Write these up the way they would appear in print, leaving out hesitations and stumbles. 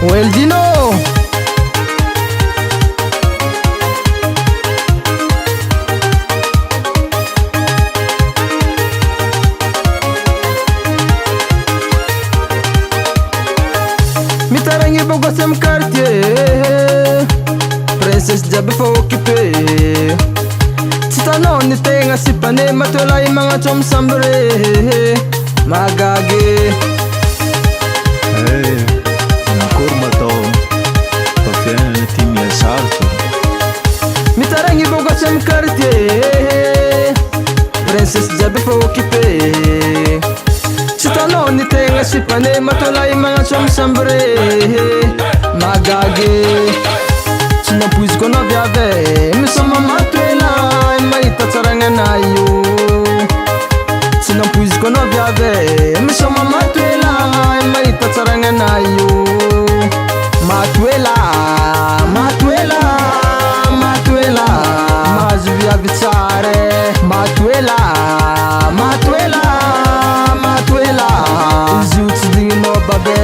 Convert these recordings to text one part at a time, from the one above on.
Noel Dino. Mitarangi bogo sem quartier, princesse jabe fa occupé. Titano ni tenga sipane matola imanga chom sambre magage. Hey, kurma to pafiane timi salto. Mitarangi bogo sem quartier, princesse jabe fa occupé. Titano ni tenga sipane matola imanga chom sambre magage. Sina puis kono viave mi sama matwela mai tatsaranga na yo. Sina puis kono viave mi sama matwela mai tatsaranga na yo. Matwela matwela matwela mazu viave tsare. Matwela matwela matwela zuts dino babe.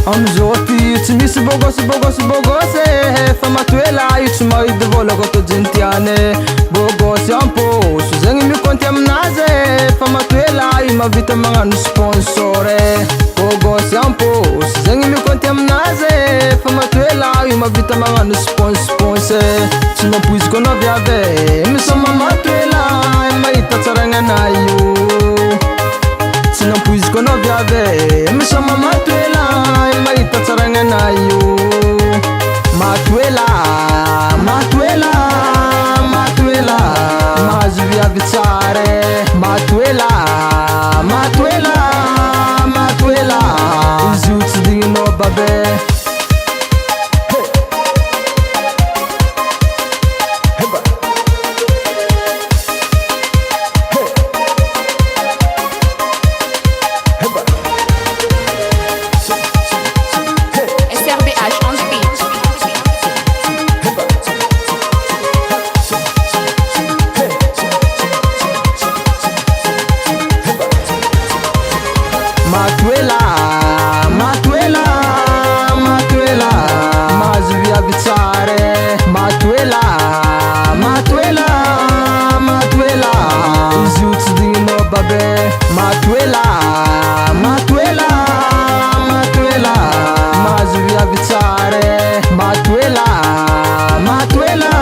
Amzoti utsmisi bogose famatuela utsma idvola goto gentiane bogose ampo suzengi mi konti amnaze famatuela ima vita manganu sponsore bogose ampo suzengi mi konti amnaze famatuela ima vita manganu sponsor sino puis kono viave mi sama matuela ima itatsaranga na yo. Sina puis kono viave mi sama matuela mai tatsaranga na yo. Matuela matuela matuela mazu viave tsare. Matuela matuela matuela zuts dino babe. Matuela matuela matuela mazu viave tsare. Matuela matuela matuela zuts dino babe. Matuela matuela matuela mazu viave tsare. Matuela matuela